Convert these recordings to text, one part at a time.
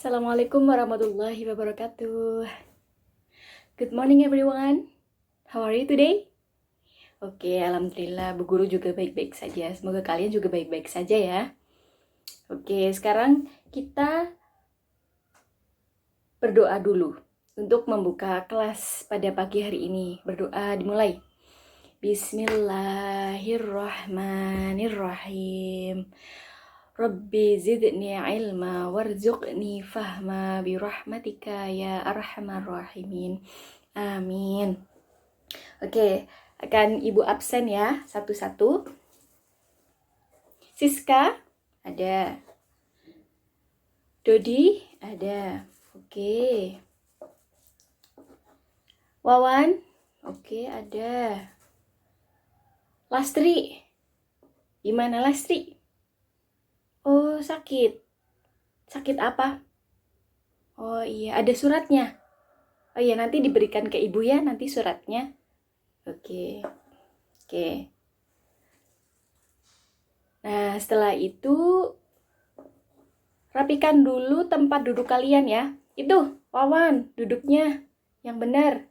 Assalamualaikum warahmatullahi wabarakatuh. Good morning everyone. How are you today? Oke, alhamdulillah Bu Guru juga baik-baik saja. Semoga kalian juga baik-baik saja ya. Oke, sekarang kita berdoa dulu untuk membuka kelas pada pagi hari ini. Berdoa dimulai. Bismillahirrahmanirrahim. Rabbi zidni ilma warzuqni fahma birahmatika ya arhamar rahimin. Amin. Oke, akan Ibu absen ya, satu-satu. Siska, ada. Dodi, ada. Oke. Wawan, oke, ada. Lastri, gimana Lastri? Oh, sakit. Sakit apa? Oh iya, ada suratnya. Oh iya, nanti diberikan ke ibu ya, nanti suratnya. Oke. Nah, setelah itu rapikan dulu tempat duduk kalian ya. Itu, Wawan, duduknya yang benar.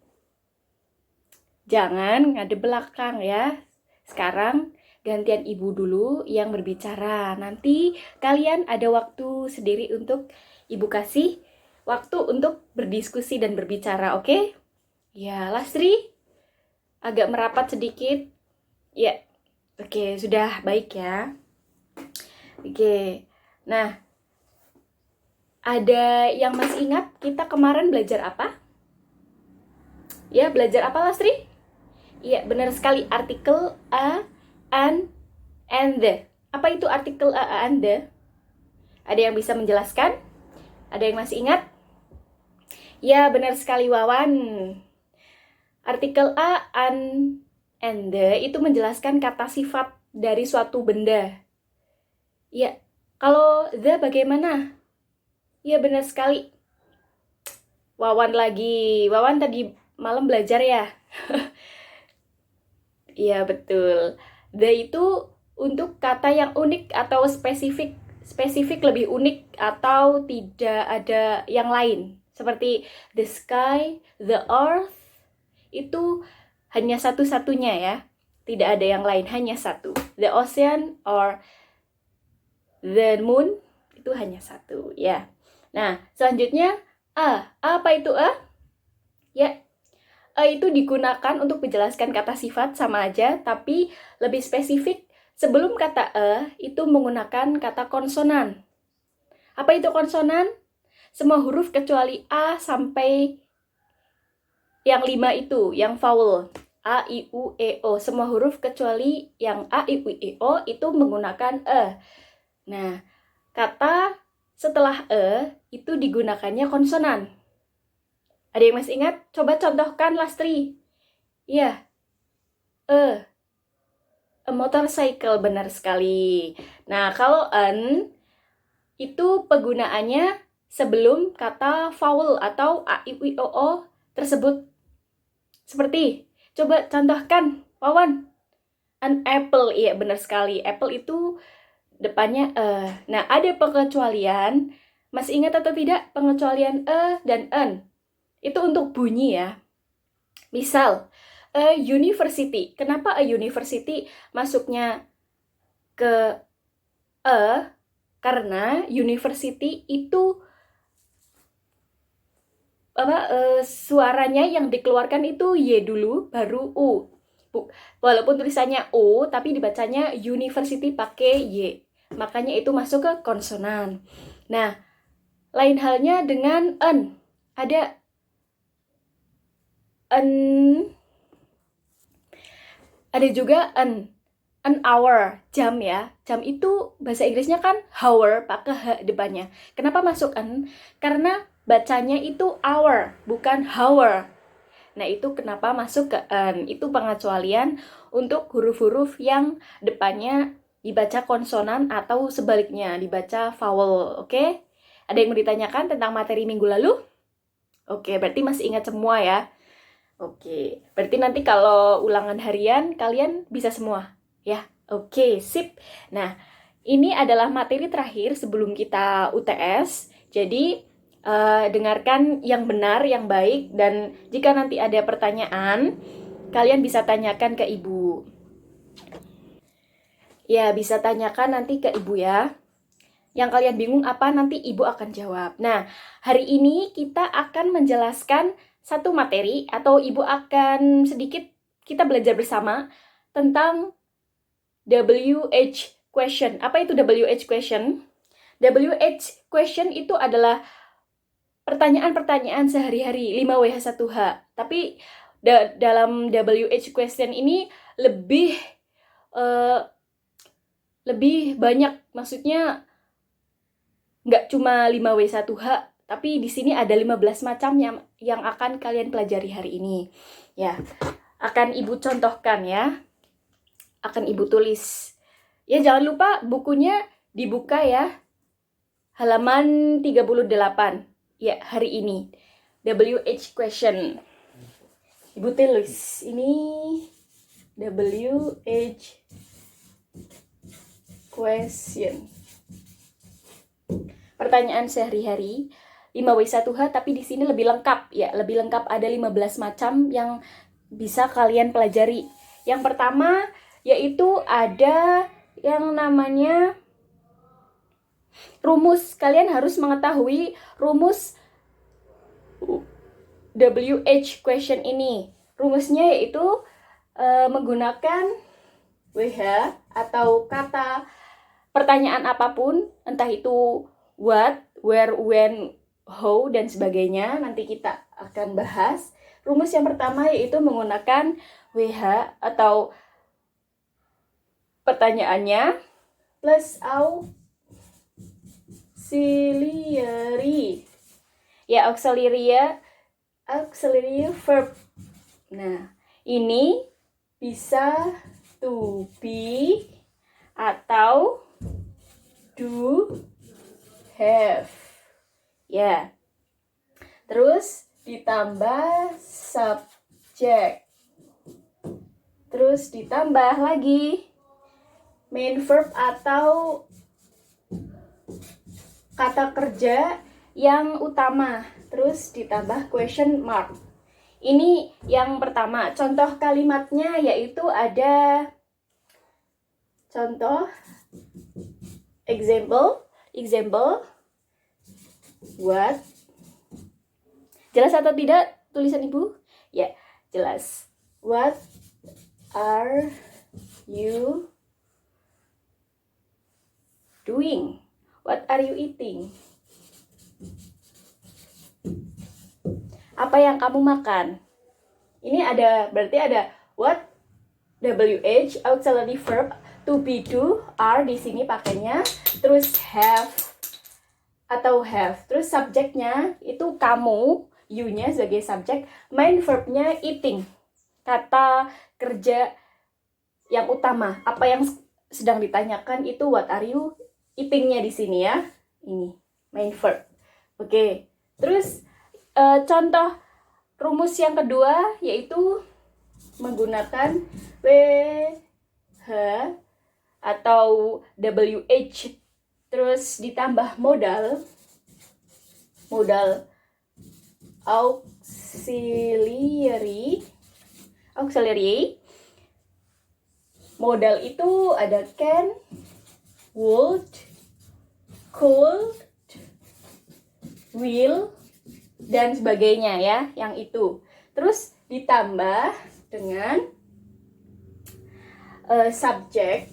Jangan ngadep belakang ya. Sekarang gantian ibu dulu yang berbicara. Nanti kalian ada waktu sendiri untuk ibu kasih waktu untuk berdiskusi dan berbicara, oke? Ya, Lastri, agak merapat sedikit. Ya, oke, sudah baik ya. Oke, nah, ada yang masih ingat kita kemarin belajar apa? Ya, belajar apa Lastri? Iya, benar sekali, artikel a, an, and the. Apa itu artikel a, and the? Ada yang bisa menjelaskan? Ada yang masih ingat? Ya, benar sekali Wawan. Artikel a, an, and the itu menjelaskan kata sifat dari suatu benda. Ya, kalau the bagaimana? Ya, benar sekali. Wawan lagi. Wawan tadi malam belajar ya? Iya, betul. The itu untuk kata yang unik atau spesifik lebih unik atau tidak ada yang lain. Seperti the sky, the earth, itu hanya satu-satunya ya. Tidak ada yang lain, hanya satu. The ocean or the moon, itu hanya satu ya. Nah, selanjutnya apa itu a? Ya, itu digunakan untuk menjelaskan kata sifat sama aja, tapi lebih spesifik sebelum kata itu menggunakan kata konsonan. Apa itu konsonan? Semua huruf kecuali A sampai yang 5 itu, yang vowel. A, I, U, E, O. Semua huruf kecuali yang A, I, U, E, O itu menggunakan Nah, kata setelah itu digunakannya konsonan. Ada yang masih ingat? Coba contohkan Lastri. Iya. A motorcycle, benar sekali. Nah, kalau an itu penggunaannya sebelum kata vowel atau a, i, u, o tersebut. Seperti, coba contohkan, Wawan. An apple, iya benar sekali. Apple itu depannya Nah, ada pengecualian. Masih ingat atau tidak pengecualian dan an? Itu untuk bunyi ya. Misal, a university. Kenapa a university masuknya ke karena university itu suaranya yang dikeluarkan itu Y dulu, baru U. Walaupun tulisannya O, tapi dibacanya university pakai Y. Makanya itu masuk ke konsonan. Nah, lain halnya dengan an. Ada an, ada juga an hour, jam ya. Jam itu bahasa Inggrisnya kan hour, pakai H depannya. Kenapa masuk an? Karena bacanya itu hour, bukan hour. Nah, itu kenapa masuk ke an. Itu pengecualian untuk huruf-huruf yang depannya dibaca konsonan atau sebaliknya, dibaca vowel, oke? Ada yang mau ditanyakan tentang materi minggu lalu? Oke, berarti masih ingat semua ya? Oke, berarti nanti kalau ulangan harian kalian bisa semua ya. Oke, sip. Nah, ini adalah materi terakhir sebelum kita UTS. Jadi dengarkan yang benar, yang baik, dan jika nanti ada pertanyaan, kalian bisa tanyakan ke ibu. Ya, bisa tanyakan nanti ke ibu ya. Yang kalian bingung apa, nanti ibu akan jawab. Nah, hari ini kita akan menjelaskan satu materi, atau ibu akan sedikit kita belajar bersama tentang WH question. Apa itu WH question? WH question itu adalah pertanyaan-pertanyaan sehari-hari 5WH1H. Tapi dalam WH question ini lebih banyak, maksudnya nggak cuma 5W1H, tapi di sini ada 15 macam yang akan kalian pelajari hari ini. Ya, akan ibu contohkan ya. Akan ibu tulis. Ya, jangan lupa bukunya dibuka ya. Halaman 38. Ya, hari ini. WH question. Ibu tulis. Ini WH question. Pertanyaan sehari-hari 5W1H, tapi di sini lebih lengkap ya, lebih lengkap, ada 15 macam yang bisa kalian pelajari. Yang pertama yaitu ada yang namanya rumus. Kalian harus mengetahui rumus WH question ini. Rumusnya yaitu menggunakan WH atau kata pertanyaan apapun, entah itu what, where, when, how, dan sebagainya. Nanti kita akan bahas. Rumus yang pertama yaitu menggunakan WH atau pertanyaannya plus auxiliary. Ya, auxiliary verb. Nah, ini bisa to be atau do, have. Ya. Terus ditambah subject. Terus ditambah lagi main verb atau kata kerja yang utama. Terus ditambah question mark. Ini yang pertama. Contoh kalimatnya yaitu ada contoh example, what. Jelas atau tidak tulisan ibu? Ya, jelas. What are you doing? What are you eating? Apa yang kamu makan? Ini berarti ada what, WH, auxiliary verb, to be, do, are di sini pakainya, terus have atau have, terus subjeknya itu kamu, you-nya sebagai subjek, main verbnya eating, kata kerja yang utama. Apa yang sedang ditanyakan itu what are you eating-nya di sini ya. Ini main verb. Oke. Terus contoh rumus yang kedua yaitu menggunakan WH atau WH terus ditambah modal auxiliary. Modal itu ada can, would, could, will, dan sebagainya ya, yang itu. Terus ditambah dengan subject.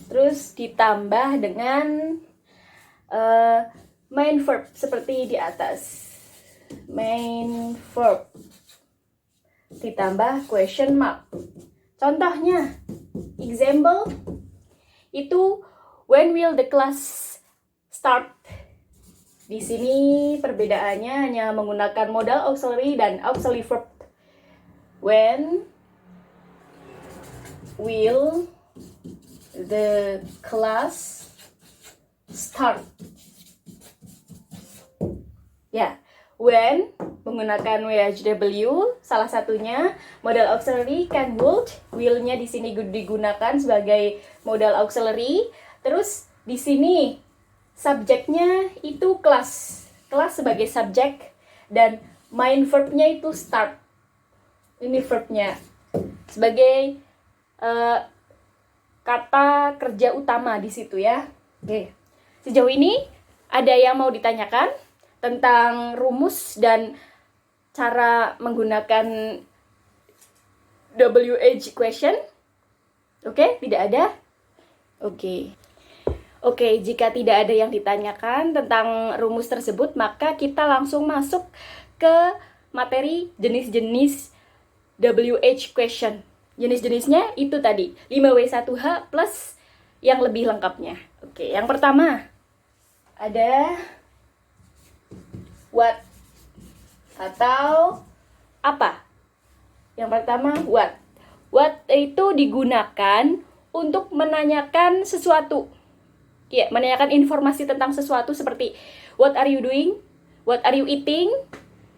Terus ditambah dengan main verb seperti di atas. Main verb ditambah question mark. Contohnya, example itu when will the class start? Di sini perbedaannya hanya menggunakan modal auxiliary dan auxiliary verb. When will the class start? Ya, when menggunakan WHW, salah satunya modal auxiliary can, would, will-nya di sini digunakan sebagai modal auxiliary. Terus di sini subjeknya itu kelas sebagai subjek, dan main verbnya itu start. Ini verbnya sebagai kata kerja utama di situ ya. Oke. Sejauh ini ada yang mau ditanyakan tentang rumus dan cara menggunakan WH question? Oke, tidak ada? Oke. Oke, jika tidak ada yang ditanyakan tentang rumus tersebut, maka kita langsung masuk ke materi jenis-jenis WH question. Jenis-jenisnya itu tadi, 5W1H plus yang lebih lengkapnya. Oke, yang pertama ada what atau apa. Yang pertama what. What itu digunakan untuk menanyakan sesuatu. Ya, menanyakan informasi tentang sesuatu seperti what are you doing? What are you eating?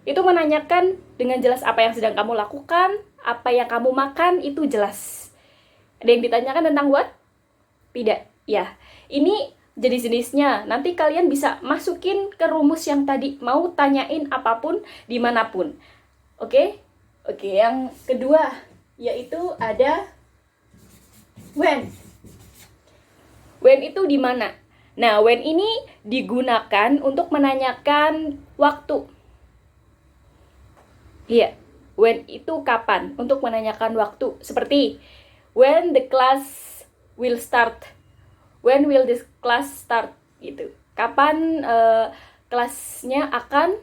Itu menanyakan dengan jelas apa yang sedang kamu lakukan, apa yang kamu makan, itu jelas. Ada yang ditanyakan tentang what? Tidak. Ya, ini jenis-jenisnya. Nanti kalian bisa masukin ke rumus yang tadi, mau tanyain apapun dimanapun. Oke? Oke, yang kedua yaitu ada when. When itu di mana? Nah, when ini digunakan untuk menanyakan waktu. Iya, when itu kapan? Untuk menanyakan waktu. Seperti, when the class will start. When will this class start? Gitu. Kapan kelasnya akan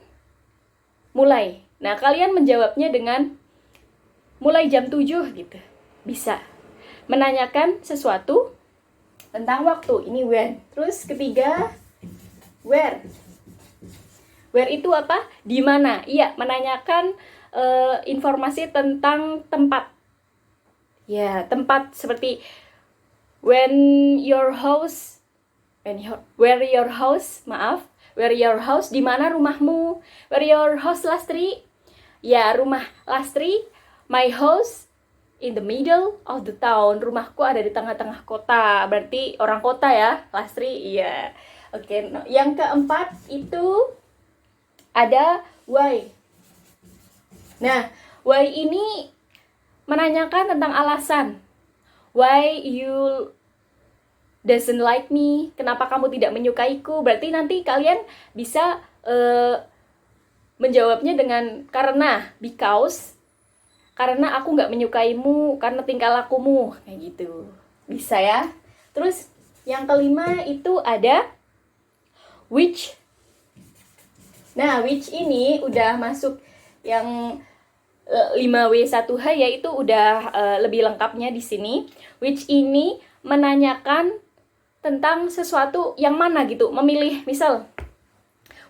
mulai? Nah, kalian menjawabnya dengan mulai jam 7 gitu. Bisa. Menanyakan sesuatu tentang waktu, ini when. Terus ketiga, where. Where itu apa? Di mana? Iya, menanyakan informasi tentang tempat. Ya, tempat seperti where your house, where your house, di mana rumahmu? Where your house, Lastri? Ya, rumah Lastri, my house in the middle of the town. Rumahku ada di tengah-tengah kota. Berarti orang kota ya, Lastri? Iya. Oke, yang keempat itu ada why. Nah, why ini menanyakan tentang alasan. Why you doesn't like me? Kenapa kamu tidak menyukaiku? Berarti nanti kalian bisa menjawabnya dengan karena, because. Karena aku nggak menyukaimu, karena tingkah lakumu, kayak gitu. Bisa ya. Terus yang kelima itu ada which. Nah, which ini udah masuk yang 5W1H, yaitu udah lebih lengkapnya di sini. Which ini menanyakan tentang sesuatu yang mana gitu, memilih. Misal,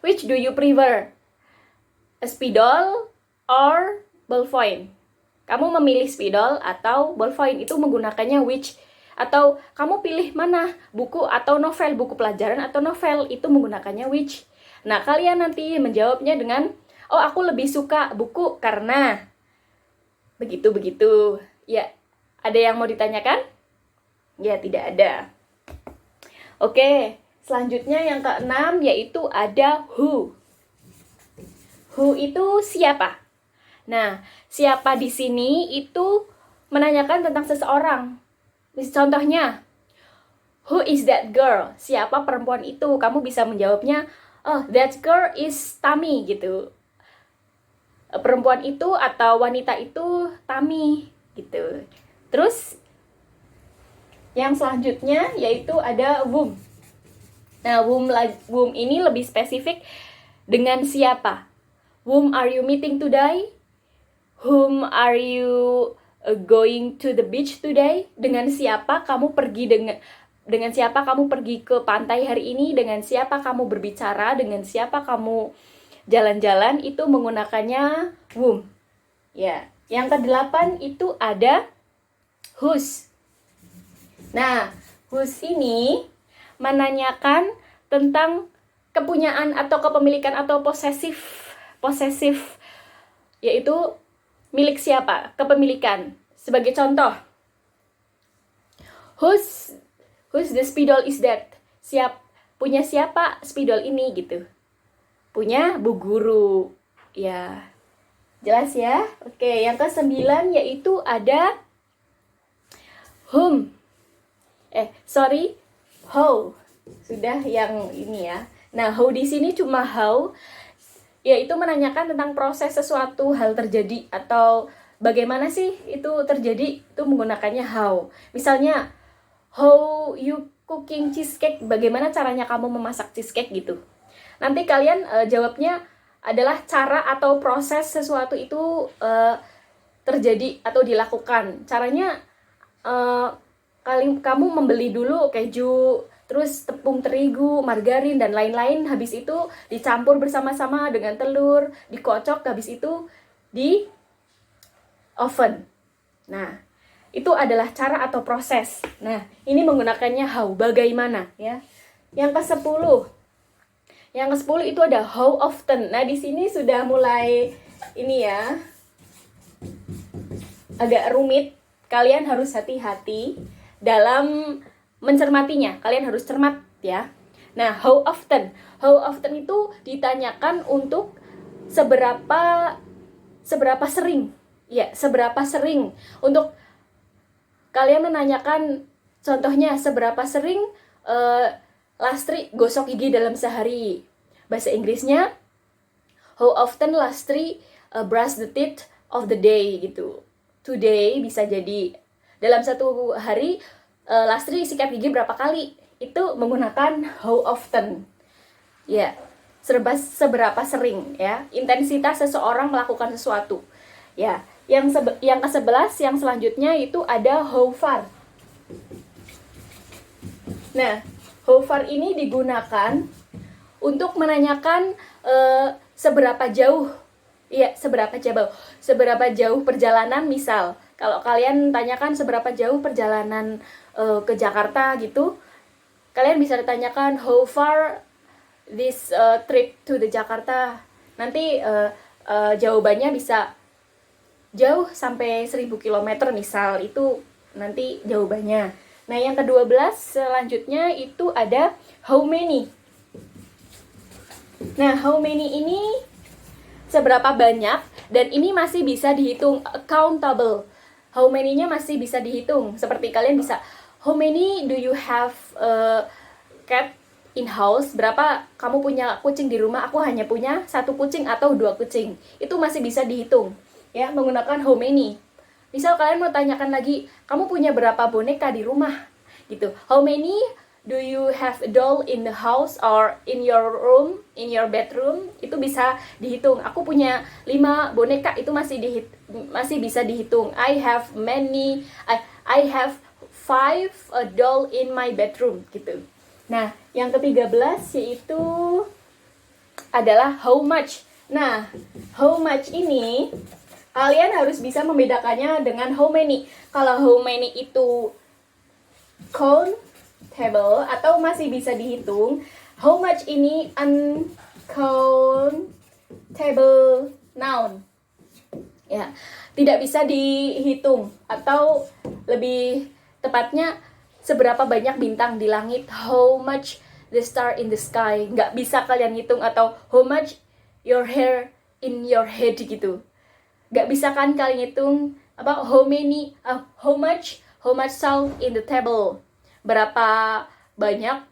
which do you prefer? A spidol or ballpoint? Kamu memilih spidol atau ballpoint, itu menggunakannya which. Atau kamu pilih mana, buku atau novel, buku pelajaran atau novel, itu menggunakannya which. Nah, kalian nanti menjawabnya dengan, oh aku lebih suka buku karena begitu-begitu. Ya, ada yang mau ditanyakan? Ya, tidak ada. Oke, selanjutnya yang keenam yaitu ada who. Who itu siapa? Nah, siapa di sini itu menanyakan tentang seseorang. Contohnya, who is that girl? Siapa perempuan itu? Kamu bisa menjawabnya, oh, that girl is Tami gitu. Perempuan itu atau wanita itu Tami gitu. Terus yang selanjutnya yaitu ada whom. Nah, whom ini lebih spesifik dengan siapa. Whom are you meeting today? Whom are you going to the beach today? Dengan siapa kamu pergi dengan siapa kamu pergi ke pantai hari ini? Dengan siapa kamu berbicara? Dengan siapa kamu jalan-jalan? Itu menggunakannya whom. Ya, yang ke-8 itu ada whose. Nah, whose ini menanyakan tentang kepunyaan atau kepemilikan atau posesif, yaitu milik siapa, kepemilikan. Sebagai contoh, whose the spidol is that? punya siapa spidol ini gitu? Punya Bu Guru. Ya, jelas ya? Oke, yang ke-9 yaitu ada whom. How. Sudah yang ini ya. Nah, how di sini cuma how, yaitu menanyakan tentang proses sesuatu hal terjadi atau bagaimana sih itu terjadi, itu menggunakannya how. Misalnya, how you cooking cheesecake, bagaimana caranya kamu memasak cheesecake gitu. Nanti kalian jawabnya adalah cara atau proses sesuatu itu terjadi atau dilakukan. Caranya kamu membeli dulu keju, terus tepung terigu, margarin, dan lain-lain. Habis itu dicampur bersama-sama dengan telur, dikocok, habis itu di oven. Nah, itu adalah cara atau proses. Nah, ini menggunakannya how, bagaimana ya. Yang ke-10. Yang ke-10 itu ada how often. Nah, di sini sudah mulai ini ya, agak rumit. Kalian harus hati-hati dalam mencermatinya. Kalian harus cermat ya. Nah, how often. How often itu ditanyakan untuk seberapa sering. Ya, seberapa sering. Untuk kalian menanyakan, contohnya seberapa sering Lastri gosok gigi dalam sehari. Bahasa Inggrisnya, how often Lastri brush the teeth of the day gitu. Today bisa jadi dalam satu hari Lastri sikat gigi berapa kali. Itu menggunakan how often. Ya, seberapa sering ya. Intensitas seseorang melakukan sesuatu. Ya, yang ke-11 yang selanjutnya itu ada how far. Nah, how far ini digunakan untuk menanyakan seberapa jauh. Iya, seberapa jauh perjalanan. Misal, kalau kalian tanyakan seberapa jauh perjalanan ke Jakarta gitu, kalian bisa ditanyakan how far this trip to the Jakarta. Nanti jawabannya bisa jauh sampai 1000 km misal, itu nanti jawabannya. Nah, yang ke-12 selanjutnya itu ada how many. Nah, how many ini seberapa banyak, dan ini masih bisa dihitung, countable. How many-nya masih bisa dihitung. Seperti kalian bisa, how many do you have cat in house? Berapa kamu punya kucing di rumah? Aku hanya punya 1 kucing atau 2 kucing. Itu masih bisa dihitung ya, menggunakan how many. Misal kalian mau tanyakan lagi, kamu punya berapa boneka di rumah? Gitu. How many do you have a doll in the house or in your room, in your bedroom? Itu bisa dihitung. Aku punya 5 boneka, itu masih bisa dihitung. I have 5 doll in my bedroom gitu. Nah, yang ke-13 yaitu adalah how much. Nah, how much ini kalian harus bisa membedakannya dengan how many. Kalau how many itu countable atau masih bisa dihitung, how much ini uncountable noun. Ya, tidak bisa dihitung, atau lebih tepatnya seberapa banyak bintang di langit, how much the star in the sky. Nggak bisa kalian hitung, atau how much your hair in your head gitu. Nggak bisa kan kalian hitung apa how much salt in the table. Berapa banyak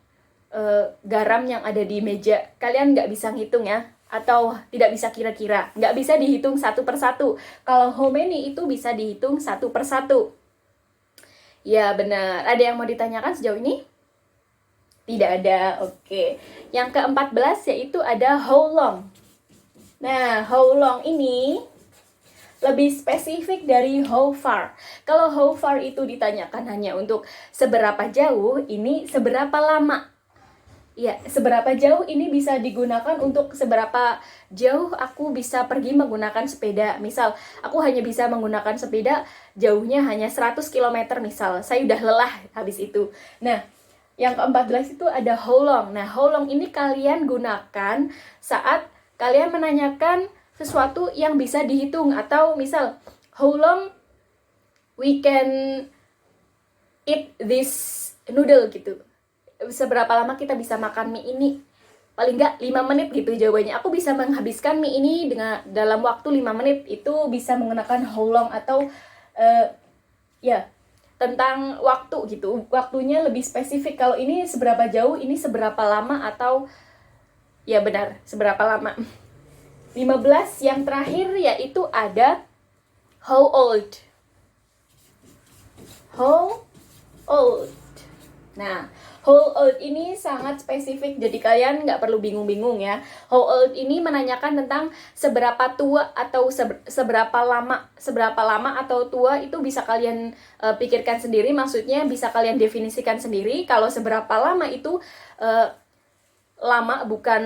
garam yang ada di meja. Kalian nggak bisa ngitung ya, atau tidak bisa kira-kira. Nggak bisa dihitung satu persatu. Kalau how many itu bisa dihitung satu persatu. Ya benar. Ada yang mau ditanyakan sejauh ini? Tidak ada. Oke. Yang ke-14 yaitu ada how long. Nah, how long ini lebih spesifik dari how far. Kalau how far itu ditanyakan hanya untuk seberapa jauh, ini seberapa lama. Ya, seberapa jauh ini bisa digunakan untuk seberapa jauh aku bisa pergi menggunakan sepeda. Misal, aku hanya bisa menggunakan sepeda jauhnya hanya 100 km misal. Saya udah lelah habis itu. Nah, yang ke-14 itu ada how long. Nah, how long ini kalian gunakan saat kalian menanyakan sesuatu yang bisa dihitung, atau misal how long we can eat this noodle gitu. seberapa lama kita bisa makan mie ini? Paling nggak 5 menit gitu jawabannya. Aku bisa menghabiskan mie ini dalam waktu 5 menit. Itu bisa menggunakan how long atau ya tentang waktu gitu. Waktunya lebih spesifik. Kalau ini seberapa jauh, ini seberapa lama, atau ya benar, seberapa lama. 15 yang terakhir yaitu ada how old. How old. Nah, how old ini sangat spesifik, jadi kalian nggak perlu bingung-bingung ya. How old ini menanyakan tentang seberapa tua atau seberapa lama atau tua itu bisa kalian pikirkan sendiri. Maksudnya bisa kalian definisikan sendiri. Kalau seberapa lama itu lama bukan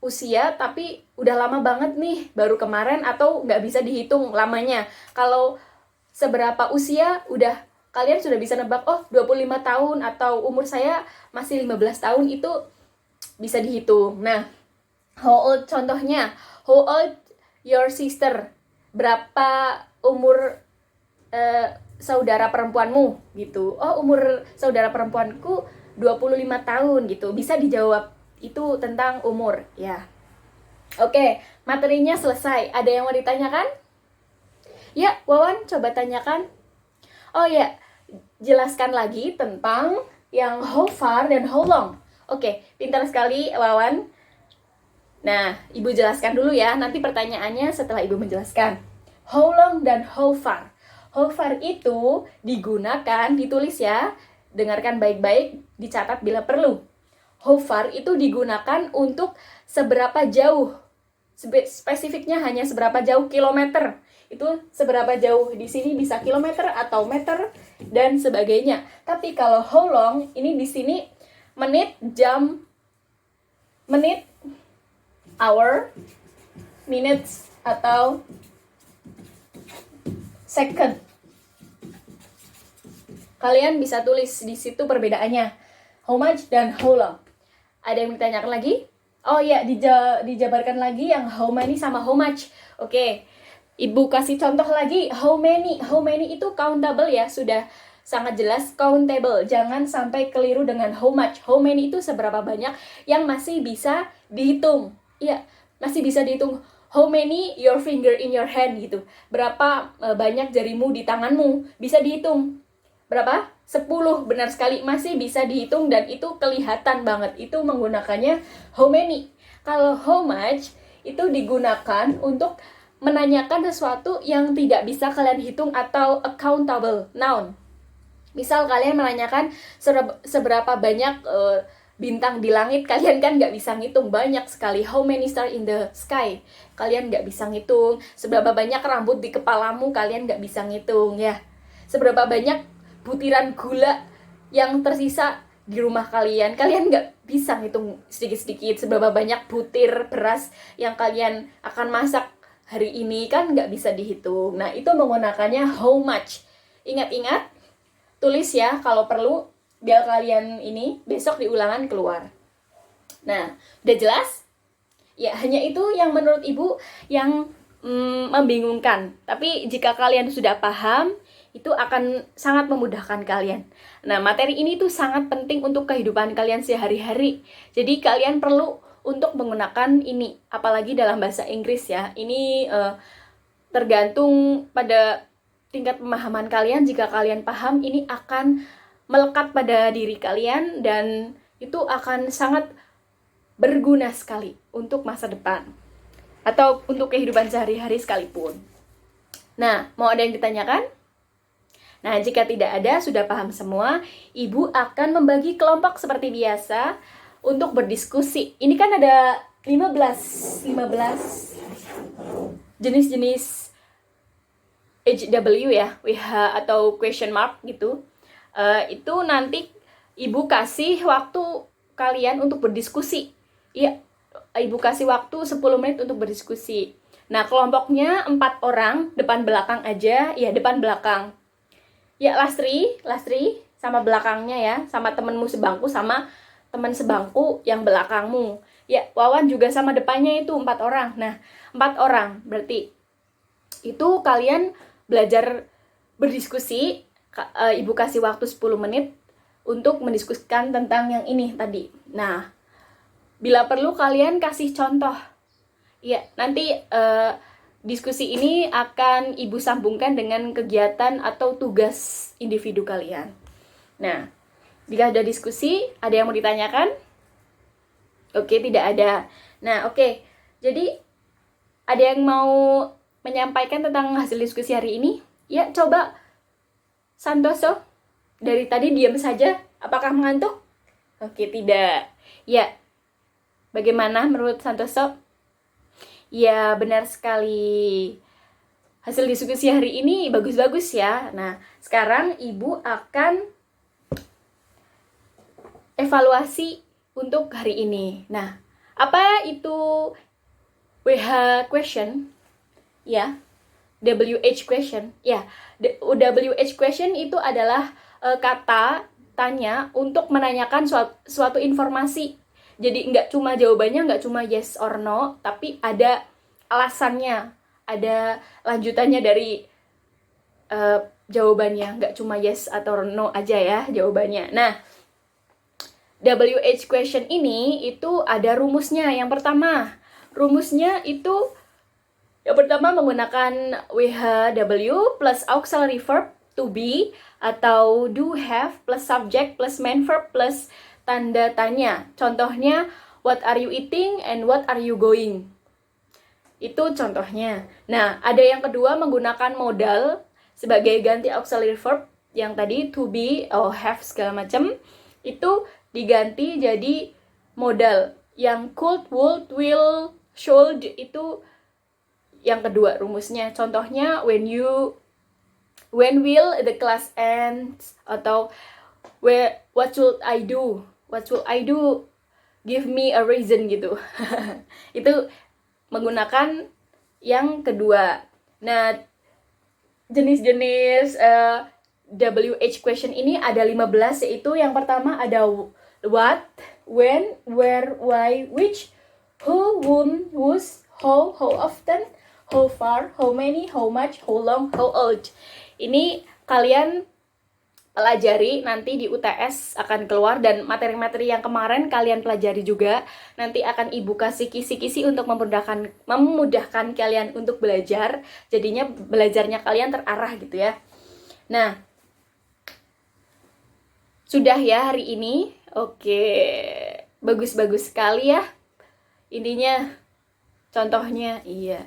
usia, tapi udah lama banget nih, baru kemarin, atau nggak bisa dihitung lamanya. Kalau seberapa usia, udah kalian sudah bisa nebak, oh 25 tahun, atau umur saya masih 15 tahun, itu bisa dihitung. Nah, how old contohnya, how old your sister, berapa umur saudara perempuanmu gitu. Oh, umur saudara perempuanku 25 tahun gitu. Bisa dijawab, itu tentang umur ya. Oke, materinya selesai. Ada yang mau ditanyakan? Ya, Wawan coba tanyakan. Oh ya, jelaskan lagi tentang yang how far dan how long. Oke, pintar sekali Wawan. Nah, Ibu jelaskan dulu ya, nanti pertanyaannya setelah Ibu menjelaskan. How long dan how far. How far itu digunakan, ditulis ya, dengarkan baik-baik, dicatat bila perlu. How far itu digunakan untuk seberapa jauh. Spesifiknya hanya seberapa jauh, kilometer. Itu seberapa jauh, di sini bisa kilometer atau meter dan sebagainya. Tapi kalau how long ini di sini menit, jam, menit, hour, minutes atau second. Kalian bisa tulis di situ perbedaannya, how much dan how long. Ada yang ditanyakan lagi? Oh ya, dijabarkan lagi yang how many sama how much. Oke. Ibu kasih contoh lagi, how many. How many itu countable ya, sudah sangat jelas countable. Jangan sampai keliru dengan how much. How many itu seberapa banyak yang masih bisa dihitung. Iya, masih bisa dihitung. How many your finger in your hand gitu. Berapa banyak jarimu di tanganmu, bisa dihitung. Berapa? 10, benar sekali, masih bisa dihitung dan itu kelihatan banget. Itu menggunakannya how many. Kalau how much itu digunakan untuk menanyakan sesuatu yang tidak bisa kalian hitung atau accountable noun. Misal kalian menanyakan seberapa banyak bintang di langit, kalian kan nggak bisa ngitung, banyak sekali. How many stars in the sky? Kalian nggak bisa ngitung. Seberapa banyak rambut di kepalamu, kalian nggak bisa ngitung ya. Seberapa banyak butiran gula yang tersisa di rumah kalian nggak bisa ngitung sedikit-sedikit. Seberapa banyak butir beras yang kalian akan masak hari ini, kan nggak bisa dihitung. Nah, itu menggunakannya how much. Ingat-ingat, tulis ya kalau perlu, biar kalian ini besok di ulangan keluar. Nah, udah jelas? Ya, hanya itu yang menurut Ibu yang membingungkan. Tapi jika kalian sudah paham, itu akan sangat memudahkan kalian. Nah, materi ini tuh sangat penting untuk kehidupan kalian sehari-hari. Jadi kalian perlu untuk menggunakan ini, apalagi dalam bahasa Inggris ya. Ini tergantung pada tingkat pemahaman kalian. Jika kalian paham, ini akan melekat pada diri kalian dan itu akan sangat berguna sekali untuk masa depan atau untuk kehidupan sehari-hari sekalipun. Nah, mau ada yang ditanyakan? Nah, jika tidak ada, sudah paham semua, Ibu akan membagi kelompok seperti biasa untuk berdiskusi. Ini kan ada 15 jenis-jenis HW ya, WH atau question mark gitu. Itu nanti Ibu kasih waktu kalian untuk berdiskusi. Iya, Ibu kasih waktu 10 menit untuk berdiskusi. Nah, kelompoknya 4 orang, depan belakang aja. Ya, depan belakang. Ya, Lastri sama belakangnya ya, sama temenmu sebangku, sama teman sebangku yang belakangmu. Ya, Wawan juga sama depannya itu 4 orang. Nah, 4 orang berarti itu kalian belajar berdiskusi. Ibu kasih waktu 10 menit untuk mendiskusikan tentang yang ini tadi. Nah, bila perlu kalian kasih contoh. Ya, nanti diskusi ini akan Ibu sambungkan dengan kegiatan atau tugas individu kalian. Nah, jika ada diskusi, ada yang mau ditanyakan? Oke, tidak ada. Nah, oke. Jadi, ada yang mau menyampaikan tentang hasil diskusi hari ini? Ya, coba. Santoso, dari tadi diam saja. Apakah mengantuk? Oke, tidak. Ya, bagaimana menurut Santoso? Ya, benar sekali. Hasil diskusi hari ini bagus-bagus ya. Nah, sekarang Ibu akan evaluasi untuk hari ini. Nah, apa itu WH question? Ya, WH question. Ya, WH question itu adalah kata tanya untuk menanyakan suatu informasi. Jadi nggak cuma jawabannya, nggak cuma yes or no, tapi ada alasannya, ada lanjutannya dari jawabannya, nggak cuma yes atau no aja ya jawabannya. Nah, WH question ini itu ada rumusnya. Yang pertama, rumusnya itu yang pertama menggunakan WHW plus auxiliary verb to be atau do have plus subject plus main verb plus tanda tanya. Contohnya, what are you eating and what are you going? Itu contohnya. Nah, ada yang kedua menggunakan modal sebagai ganti auxiliary verb yang tadi to be or have segala macam. Itu diganti jadi modal. Yang could, would, will, should itu yang kedua rumusnya. Contohnya when will the class ends atau what should I do? What should I do? Give me a reason gitu. Itu menggunakan yang kedua. Nah, jenis-jenis WH question ini ada 15, yaitu yang pertama ada what, when, where, why, which, who, whom, whose, how often, how far, how many, how much, how long, how old. Ini kalian pelajari, nanti di UTS akan keluar, dan materi-materi yang kemarin kalian pelajari juga. Nanti akan Ibu kasih kisi-kisi untuk memudahkan kalian untuk belajar. Jadinya belajarnya kalian terarah gitu ya. Nah, sudah ya hari ini. Oke, bagus-bagus sekali ya. Intinya, contohnya, iya.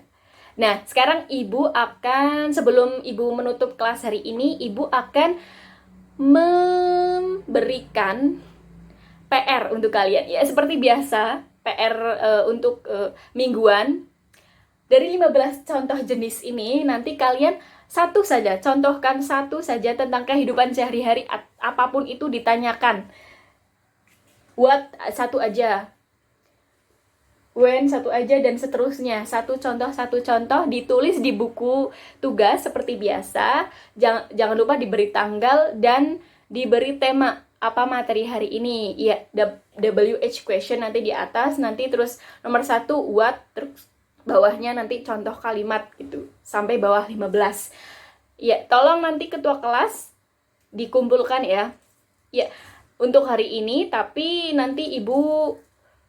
Nah, sekarang Ibu akan, sebelum Ibu menutup kelas hari ini, Ibu akan memberikan PR untuk kalian. Ya, seperti biasa, PR untuk mingguan. Dari 15 contoh jenis ini, nanti kalian contohkan satu saja tentang kehidupan sehari-hari, apapun itu ditanyakan. What, satu aja. When, satu aja, dan seterusnya. Satu contoh ditulis di buku tugas seperti biasa. Jangan lupa diberi tanggal dan diberi tema apa materi hari ini. Ya, WH question nanti di atas, nanti terus nomor 1 what, terus bawahnya nanti contoh kalimat gitu, sampai bawah 15. Ya, tolong nanti ketua kelas dikumpulkan ya. Ya, untuk hari ini, tapi nanti Ibu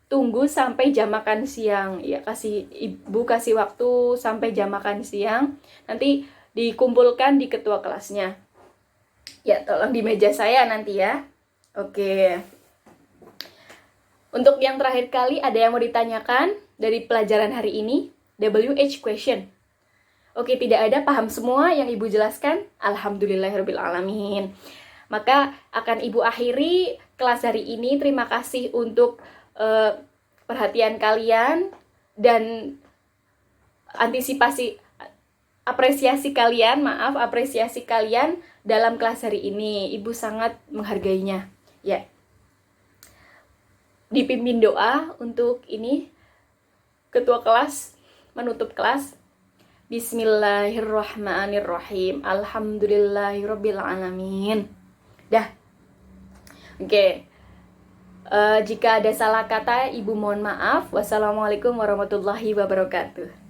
tunggu sampai jam makan siang. Ya, Ibu kasih waktu sampai jam makan siang. Nanti dikumpulkan di ketua kelasnya. Ya, tolong di meja saya nanti ya. Oke. Untuk yang terakhir kali, ada yang mau ditanyakan dari pelajaran hari ini? WH question. Oke, tidak ada, paham semua yang Ibu jelaskan? Alhamdulillahirrahmanirrahim. Maka akan Ibu akhiri kelas hari ini. Terima kasih untuk perhatian kalian dan apresiasi kalian dalam kelas hari ini. Ibu sangat menghargainya. Ya. Dipimpin doa untuk ini ketua kelas menutup kelas. Bismillahirrahmanirrahim. Alhamdulillahirobbilalamin. Dah. Oke. Jika ada salah kata, Ibu mohon maaf. Wassalamualaikum warahmatullahi wabarakatuh.